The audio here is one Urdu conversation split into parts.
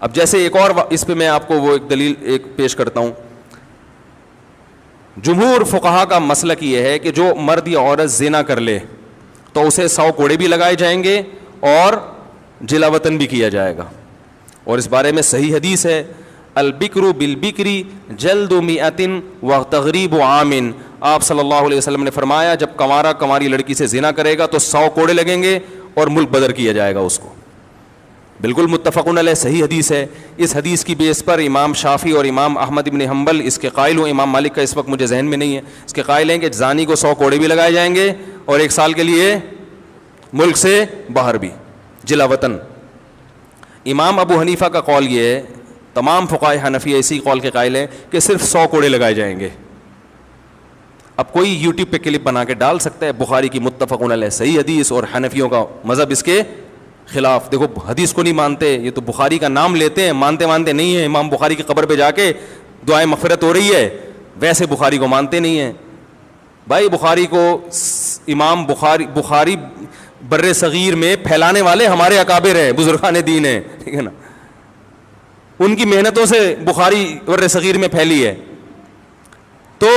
اب جیسے ایک اور اس پہ میں آپ کو وہ ایک دلیل ایک پیش کرتا ہوں. جمہور فقہا کا مسلک یہ ہے کہ جو مرد یا عورت زنا کر لے تو اسے 100 کوڑے بھی لگائے جائیں گے اور جلا وطن بھی کیا جائے گا. اور اس بارے میں صحیح حدیث ہے, البکر بالبکری جلد 100 وتغریب عام. آپ صلی اللہ علیہ وسلم نے فرمایا جب کنوارا کنواری لڑکی سے زنا کرے گا تو 100 کوڑے لگیں گے اور ملک بدر کیا جائے گا اس کو. بالکل متفقن علیہ صحیح حدیث ہے. اس حدیث کی بیس پر امام شافعی اور امام احمد بن حنبل اس کے قائل ہوں, امام مالک کا اس وقت مجھے ذہن میں نہیں ہے, اس کے قائل ہیں کہ زانی کو 100 کوڑے بھی لگائے جائیں گے اور 1 سال کے لیے ملک سے باہر بھی, جلا وطن. امام ابو حنیفہ کا قول یہ ہے, تمام فقہائے حنفی اسی قول کے قائل ہیں کہ صرف 100 کوڑے لگائے جائیں گے. اب کوئی یوٹیوب پہ کلپ بنا کے ڈال سکتا ہے بخاری کی متفقن علیہ صحیح حدیث اور حنفیوں کا مذہب اس کے خلاف. دیکھو حدیث کو نہیں مانتے, یہ تو بخاری کا نام لیتے ہیں, مانتے نہیں ہیں. امام بخاری کی قبر پہ جا کے دعائیں مغفرت ہو رہی ہے, ویسے بخاری کو مانتے نہیں ہیں. بھائی بخاری کو امام بخاری بر صغیر میں پھیلانے والے ہمارے اکابر ہیں, بزرگان دین ہیں, ٹھیک ہے نا, ان کی محنتوں سے بخاری بر صغیر میں پھیلی ہے. تو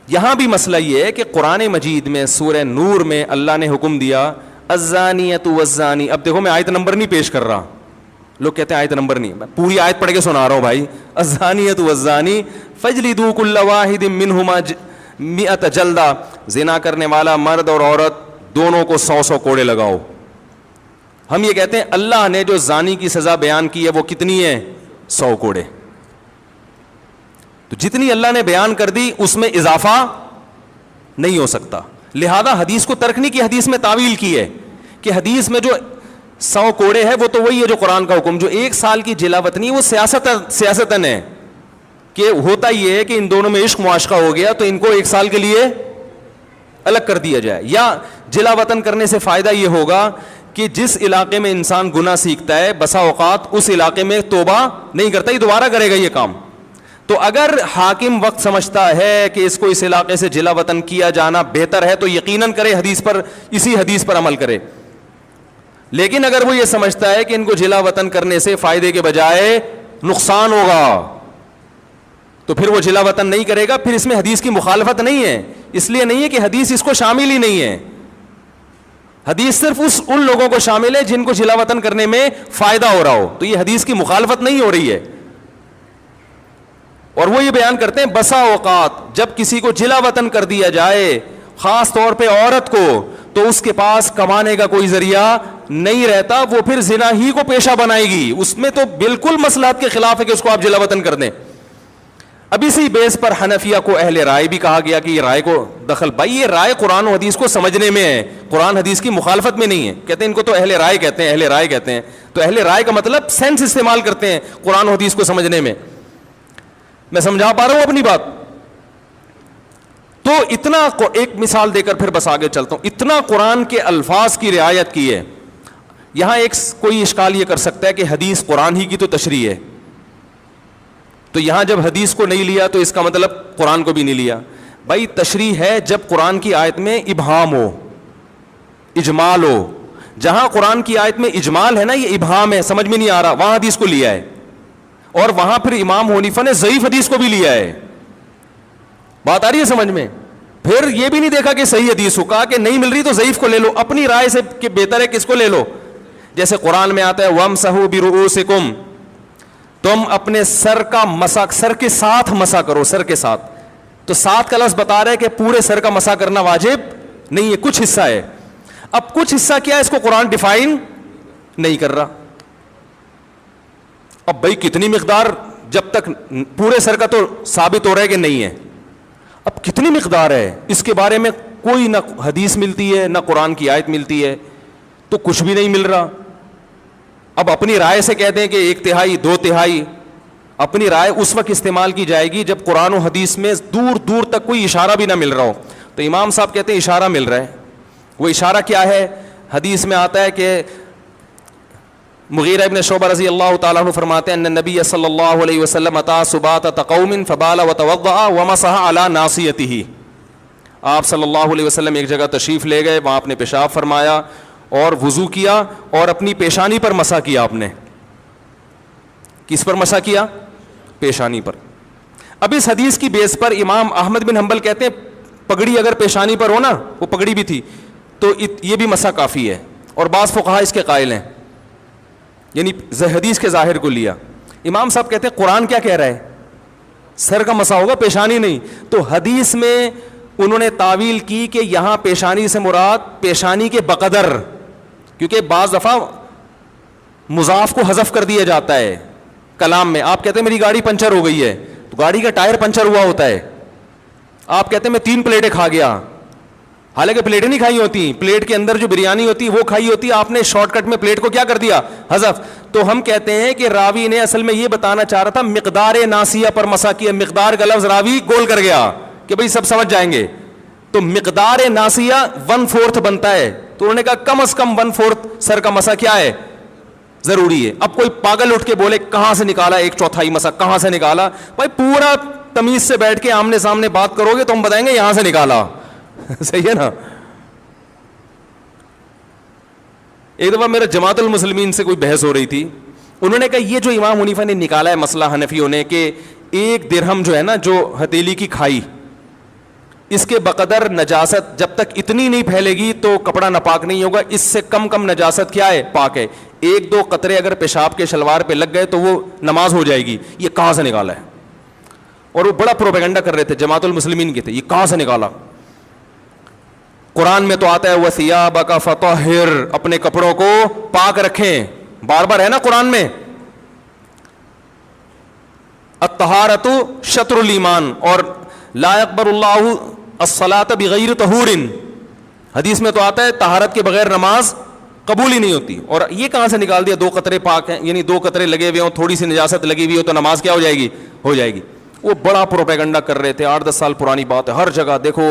یہاں بھی مسئلہ یہ ہے کہ قرآن مجید میں سورہ نور میں اللہ نے حکم دیا الزانیۃ والزانی. اب دیکھو میں آیت نمبر نہیں پیش کر رہا, لوگ کہتے ہیں آیت نمبر نہیں, میں پوری آیت پڑھ کے سنا رہا ہوں بھائی. الزانیۃ والزانی فاجلدوا کل واحد منہما 100 جلدہ, زنا کرنے والا مرد اور عورت دونوں کو 100 کوڑے لگاؤ. ہم یہ کہتے ہیں اللہ نے جو زانی کی سزا بیان کی ہے وہ کتنی ہے, 100 کوڑے. تو جتنی اللہ نے بیان کر دی اس میں اضافہ نہیں ہو سکتا, لہذا حدیث کو ترک نہیں کی, حدیث میں تعویل کی ہے کہ حدیث میں جو 100 کوڑے ہے وہ تو وہی ہے جو قرآن کا حکم. جو 1 سال کی جلا وطنی وہ سیاستن ہے کہ ہوتا یہ ہے کہ ان دونوں میں عشق معاشقہ ہو گیا تو ان کو 1 سال کے لیے الگ کر دیا جائے. یا جلا وطن کرنے سے فائدہ یہ ہوگا کہ جس علاقے میں انسان گناہ سیکھتا ہے بسا اوقات اس علاقے میں توبہ نہیں کرتا, یہ دوبارہ کرے گا یہ کام. تو اگر حاکم وقت سمجھتا ہے کہ اس کو اس علاقے سے جلا وطن کیا جانا بہتر ہے تو یقیناً کرے, اسی حدیث پر عمل کرے. لیکن اگر وہ یہ سمجھتا ہے کہ ان کو جلا وطن کرنے سے فائدے کے بجائے نقصان ہوگا تو پھر وہ جلا وطن نہیں کرے گا. پھر اس میں حدیث کی مخالفت نہیں ہے, اس لیے نہیں ہے کہ حدیث اس کو شامل ہی نہیں ہے. حدیث صرف ان لوگوں کو شامل ہے جن کو جلا وطن کرنے میں فائدہ ہو رہا ہو, تو یہ حدیث کی مخالفت نہیں ہو رہی ہے. اور وہ یہ بیان کرتے ہیں بسا اوقات جب کسی کو جلا وطن کر دیا جائے خاص طور پہ عورت کو, تو اس کے پاس کمانے کا کوئی ذریعہ نہیں رہتا, وہ پھر زنا ہی کو پیشہ بنائے گی. اس میں تو بالکل مصلحت کے خلاف ہے کہ اس کو آپ جلا وطن کر دیں. اب اسی بیس پر حنفیہ کو اہل رائے بھی کہا گیا کہ یہ رائے کو دخل, بھائی یہ رائے قرآن و حدیث کو سمجھنے میں ہے, قرآن حدیث کی مخالفت میں نہیں ہے. کہتے ہیں ان کو تو اہل رائے کہتے ہیں, اہل رائے کہتے ہیں. تو اہل رائے کا مطلب سینس استعمال کرتے ہیں قرآن و حدیث کو سمجھنے میں. میں سمجھا پا رہا ہوں اپنی بات؟ تو اتنا ایک مثال دے کر پھر بس آگے چلتا ہوں. اتنا قرآن کے الفاظ کی رعایت کی ہے. یہاں ایک کوئی اشکال یہ کر سکتا ہے کہ حدیث قرآن ہی کی تو تشریح ہے, تو یہاں جب حدیث کو نہیں لیا تو اس کا مطلب قرآن کو بھی نہیں لیا. بھائی تشریح ہے جب قرآن کی آیت میں ابہام ہو, اجمال ہو. جہاں قرآن کی آیت میں اجمال ہے نا, یہ ابہام ہے, سمجھ میں نہیں آ رہا, وہاں حدیث کو لیا ہے. اور وہاں پھر امام حنیفہ نے ضعیف حدیث کو بھی لیا ہے. بات آ رہی ہے سمجھ میں؟ پھر یہ بھی نہیں دیکھا کہ صحیح حدیث ہو, کہا کہ نہیں مل رہی تو ضعیف کو لے لو, اپنی رائے سے کہ بہتر ہے کس کو لے لو. جیسے قرآن میں آتا ہے وَامْسَحُوا بِرُؤُوسِكُمْ, تم اپنے سر کا مسح, سر کے ساتھ مسح کرو, سر کے ساتھ. تو ساتھ کا لفظ بتا رہا ہے کہ پورے سر کا مسح کرنا واجب نہیں ہے, کچھ حصہ ہے. اب کچھ حصہ کیا ہے اس کو قرآن ڈیفائن نہیں کر رہا. اب بھائی کتنی مقدار, جب تک پورے سر کا تو ثابت ہو رہا ہے کہ نہیں ہے, اب کتنی مقدار ہے اس کے بارے میں کوئی نہ حدیث ملتی ہے نہ قرآن کی آیت ملتی ہے, تو کچھ بھی نہیں مل رہا. اب اپنی رائے سے کہتے ہیں کہ 1/3 2/3, اپنی رائے اس وقت استعمال کی جائے گی جب قرآن و حدیث میں دور دور تک کوئی اشارہ بھی نہ مل رہا ہو. تو امام صاحب کہتے ہیں اشارہ مل رہا ہے. وہ اشارہ کیا ہے؟ حدیث میں آتا ہے کہ مغیرہ ابن شعبہ رضی اللہ تعالیٰ عنہ فرماتے ہیں ان نبی صلی اللہ علیہ وسلم اتا سبات قوم فبال وتوضأ ومسح على ناصیتہ. آپ صلی اللہ علیہ وسلم ایک جگہ تشریف لے گئے, وہاں آپ نے پیشاب فرمایا اور وضو کیا اور اپنی پیشانی پر مسح کیا آپ نے. کس پر مسح کیا؟ پیشانی پر. اب اس حدیث کی بیس پر امام احمد بن حنبل کہتے ہیں پگڑی اگر پیشانی پر ہو نا, وہ پگڑی بھی تھی, تو یہ بھی مسح کافی ہے. اور بعض فقہا اس کے قائل ہیں, یعنی حدیث کے ظاہر کو لیا. امام صاحب کہتے ہیں قرآن کیا کہہ رہا ہے؟ سر کا مسح ہوگا, پیشانی نہیں. تو حدیث میں انہوں نے تعویل کی کہ یہاں پیشانی سے مراد پیشانی کے بقدر, کیونکہ بعض دفعہ مضاف کو حذف کر دیا جاتا ہے کلام میں. آپ کہتے ہیں میری گاڑی پنچر ہو گئی ہے, تو گاڑی کا ٹائر پنچر ہوا ہوتا ہے. آپ کہتے ہیں میں 3 پلیٹیں کھا گیا, حالانکہ پلیٹیں نہیں کھائی ہوتی, پلیٹ کے اندر جو بریانی ہوتی ہے وہ کھائی ہوتی ہے, آپ نے شارٹ کٹ میں پلیٹ کو کیا کر دیا؟ حذف. تو ہم کہتے ہیں کہ راوی نے اصل میں یہ بتانا چاہ رہا تھا مقدار ناسیہ پر مسح کیا. مقدار کا لفظ راوی گول کر گیا کہ بھئی سب سمجھ جائیں گے, تو مقدار ناسیہ 1/4 بنتا ہے. تو انہوں نے کہا کم از کم 1/4 سر کا مسح کیا ہے؟ ضروری ہے. اب کوئی پاگل اٹھ کے بولے کہاں سے نکالا 1/4 مسح, کہاں سے نکالا؟ بھائی پورا تمیز سے بیٹھ کے آمنے سامنے بات کرو گے تو ہم بتائیں گے یہاں سے نکالا. صحیح ہے نا. ایک دفعہ میرا جماعت المسلمین سے کوئی بحث ہو رہی تھی, انہوں نے کہا یہ جو امام حنیفہ نے نکالا ہے مسئلہ حنفیوں نے کہ 1 درہم جو ہے نا, جو ہتھیلی کی کھائی, اس کے بقدر نجاست جب تک اتنی نہیں پھیلے گی تو کپڑا ناپاک نہیں ہوگا, اس سے کم نجاست کیا ہے؟ پاک ہے. 1-2 قطرے اگر پیشاب کے شلوار پہ لگ گئے تو وہ نماز ہو جائے گی. یہ کہاں سے نکالا ہے؟ اور وہ بڑا پروپیگنڈا کر رہے تھے, جماعت المسلمین کے تھے, یہ کہاں سے نکالا؟ قرآن میں تو آتا ہے وَثِيَابَكَ فَطَهِّرْ, اپنے کپڑوں کو پاک رکھیں, بار بار ہے نا قرآن میں. الطہارۃ شطر الایمان, اور لا يقبل اللہ الصلاۃ بغیر طہور, حدیث میں تو آتا ہے طہارت کے بغیر نماز قبول ہی نہیں ہوتی. اور یہ کہاں سے نکال دیا 2 قطرے پاک ہیں, یعنی 2 قطرے لگے ہوئے ہوں, تھوڑی سی نجاست لگی ہوئی ہو تو نماز کیا ہو جائے گی؟ ہو جائے گی. وہ بڑا پروپیگنڈا کر رہے تھے, 8-10 سال پرانی بات ہے. ہر جگہ دیکھو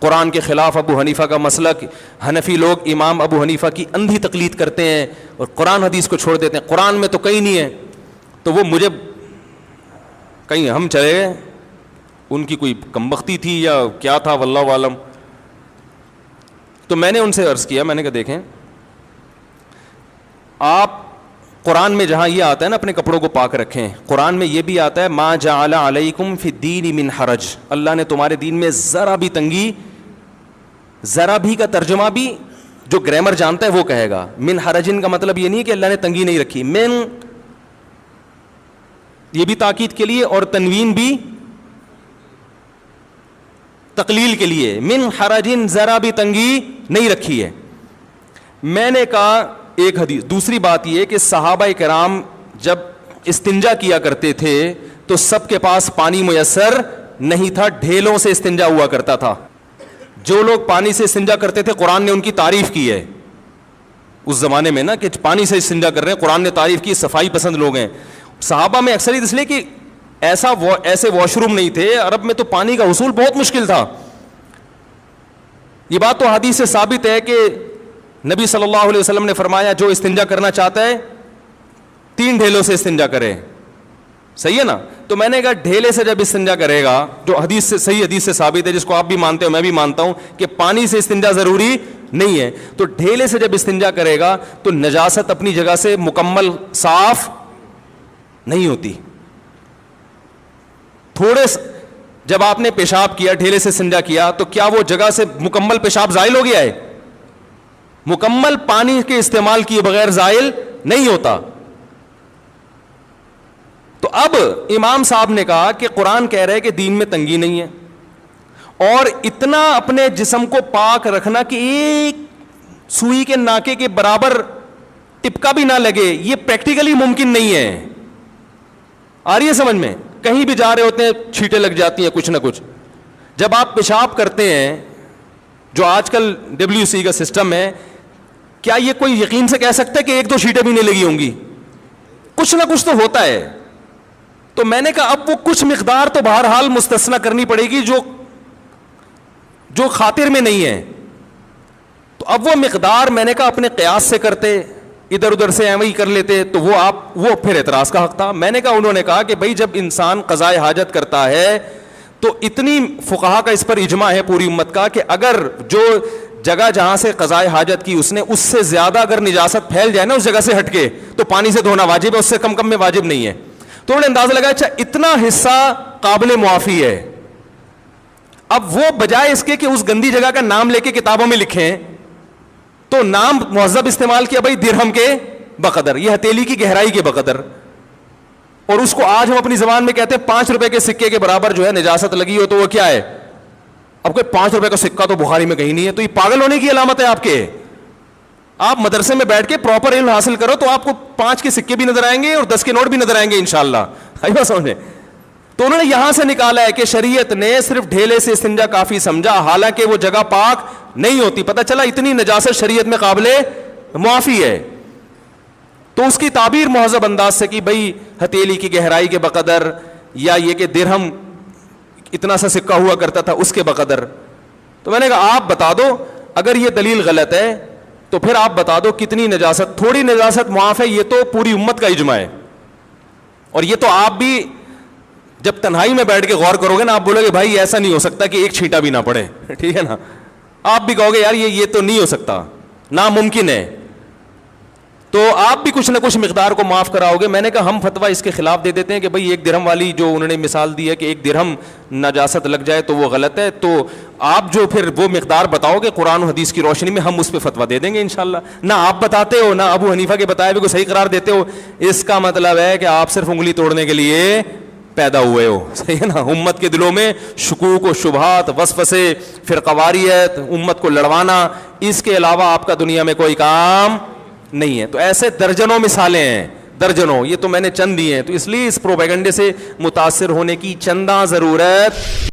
قرآن کے خلاف ابو حنیفہ کا مسلک, حنفی لوگ امام ابو حنیفہ کی اندھی تقلید کرتے ہیں اور قرآن حدیث کو چھوڑ دیتے ہیں. قرآن میں تو کہیں نہیں ہے, تو وہ مجھے کہیں ہم چلے گئے, ان کی کوئی کمبختی تھی یا کیا تھا واللہ عالم. تو میں نے ان سے عرض کیا, میں نے کہا دیکھیں آپ قرآن میں جہاں یہ آتا ہے نا اپنے کپڑوں کو پاک رکھیں, قرآن میں یہ بھی آتا ہے ما جعل علیکم فی الدین من حرج, اللہ نے تمہارے دین میں ذرا بھی تنگی, ذرا بھی کا ترجمہ بھی جو گرامر جانتا ہے وہ کہے گا. من حرجن کا مطلب یہ نہیں کہ اللہ نے تنگی نہیں رکھی, من یہ بھی تاکید کے لیے اور تنوین بھی تقلیل کے لیے, من حرجن ذرا بھی تنگی نہیں رکھی ہے. میں نے کہا ایک حدیث. دوسری بات یہ کہ صحابہ کرام جب استنجا کیا کرتے تھے تو سب کے پاس پانی میسر نہیں تھا, ڈھیلوں سے استنجا ہوا کرتا تھا. جو لوگ پانی سے استنجا کرتے تھے قرآن نے ان کی تعریف کی ہے اس زمانے میں نا, کہ پانی سے استنجا کر رہے ہیں, قرآن نے تعریف کی, صفائی پسند لوگ ہیں. صحابہ میں اکثریت اس لیے کہ ایسے واش روم نہیں تھے, عرب میں تو پانی کا حصول بہت مشکل تھا. یہ بات تو حدیث سے ثابت ہے کہ نبی صلی اللہ علیہ وسلم نے فرمایا جو استنجا کرنا چاہتا ہے 3 ڈھیلوں سے استنجا کرے. صحیح ہے نا. تو میں نے کہا ڈھیلے سے جب استنجا کرے گا, جو حدیث سے صحیح حدیث سے ثابت ہے, جس کو آپ بھی مانتے ہو میں بھی مانتا ہوں کہ پانی سے استنجا ضروری نہیں ہے, تو ڈھیلے سے جب استنجا کرے گا تو نجاست اپنی جگہ سے مکمل صاف نہیں ہوتی. تھوڑے جب آپ نے پیشاب کیا, ڈھیلے سے استنجا کیا, تو کیا وہ جگہ سے مکمل پیشاب زائل ہو گیا ہے؟ مکمل پانی کے استعمال کیے بغیر زائل نہیں ہوتا. تو اب امام صاحب نے کہا کہ قرآن کہہ رہے کہ دین میں تنگی نہیں ہے, اور اتنا اپنے جسم کو پاک رکھنا کہ ایک سوئی کے ناکے کے برابر ٹپکا بھی نہ لگے, یہ پریکٹیکلی ممکن نہیں ہے. آ رہی ہے سمجھ میں؟ کہیں بھی جا رہے ہوتے ہیں چھینٹیں لگ جاتی ہیں کچھ نہ کچھ. جب آپ پیشاب کرتے ہیں, جو آج کل WC کا سسٹم ہے, کیا یہ کوئی یقین سے کہہ سکتا ہے کہ 1-2 چھینٹیں بھی نہیں لگی ہوں گی؟ کچھ نہ کچھ تو ہوتا ہے. تو میں نے کہا اب وہ کچھ مقدار تو بہرحال مستثنی کرنی پڑے گی جو خاطر میں نہیں ہے. تو اب وہ مقدار میں نے کہا اپنے قیاس سے کرتے, ادھر ادھر سے ایویں ہی کر لیتے, تو وہ پھر اعتراض کا حق تھا. میں نے کہا انہوں نے کہا کہ بھائی جب انسان قضاء حاجت کرتا ہے تو اتنی فقہا کا اس پر اجماع ہے پوری امت کا کہ اگر جو جگہ جہاں سے قضائے حاجت کی اس نے، اس سے زیادہ اگر نجاست پھیل جائے نا اس جگہ سے ہٹ کے تو پانی سے دھونا واجب ہے، اس سے کم میں واجب نہیں ہے. تو انہوں نے اندازہ لگایا اچھا اتنا حصہ قابل معافی ہے. اب وہ بجائے اس کے کہ اس گندی جگہ کا نام لے کے کتابوں میں لکھیں تو نام مہذب استعمال کیا، بھائی درہم کے بقدر، یہ ہتھیلی کی گہرائی کے بقدر. اور اس کو آج ہم اپنی زبان میں کہتے ہیں 5 روپے کے سکے کے برابر جو ہے نجاست لگی ہو تو وہ کیا ہے. اب کوئی 5 روپے کا سکہ تو بخاری میں کہیں نہیں ہے، تو یہ پاگل ہونے کی علامت ہے آپ کے. آپ مدرسے میں بیٹھ کے پراپر علم حاصل کرو تو آپ کو 5 کے سکے بھی نظر آئیں گے اور 10 کے نوٹ بھی نظر آئیں گے انشاءاللہ. آئیے سمجھے. تو انہوں نے یہاں سے نکالا ہے کہ شریعت نے صرف ڈھیلے سے استنجا کافی سمجھا، حالانکہ وہ جگہ پاک نہیں ہوتی. پتہ چلا اتنی نجاست شریعت میں قابل معافی ہے. تو اس کی تعبیر مہذب انداز سے کی، بھائی ہتھیلی کی گہرائی کے بقدر، یا یہ کہ درہم اتنا سا سکہ ہوا کرتا تھا اس کے بقدر. تو میں نے کہا آپ بتا دو اگر یہ دلیل غلط ہے تو پھر آپ بتا دو کتنی نجاست، تھوڑی نجاست معاف ہے، یہ تو پوری امت کا اجماع ہے. اور یہ تو آپ بھی جب تنہائی میں بیٹھ کے غور کرو گے نا آپ بولو گے بھائی ایسا نہیں ہو سکتا کہ ایک چھینٹا بھی نہ پڑے. ٹھیک ہے نا. آپ بھی کہو گے یار یہ تو نہیں ہو سکتا، ناممکن ہے. تو آپ بھی کچھ نہ کچھ مقدار کو معاف کراؤ گے. میں نے کہا ہم فتویٰ اس کے خلاف دے دیتے ہیں کہ بھئی 1 درہم والی جو انہوں نے مثال دی ہے کہ 1 درہم نجاست لگ جائے تو وہ غلط ہے. تو آپ جو پھر وہ مقدار بتاؤ گے قرآن و حدیث کی روشنی میں ہم اس پہ فتویٰ دے دیں گے انشاءاللہ. نہ آپ بتاتے ہو نہ ابو حنیفہ کے بتائے ہوئے کو صحیح قرار دیتے ہو. اس کا مطلب ہے کہ آپ صرف انگلی توڑنے کے لیے پیدا ہوئے ہو. صحیح ہے نا. امت کے دلوں میں شکوک و شبہات، وسوسے، فرقواریت، امت کو لڑوانا، اس کے علاوہ آپ کا دنیا میں کوئی کام نہیں ہے. تو ایسے درجنوں مثالیں ہیں، درجنوں. یہ تو میں نے چند دی ہیں. تو اس لیے اس پروپیگنڈے سے متاثر ہونے کی چنداں ضرورت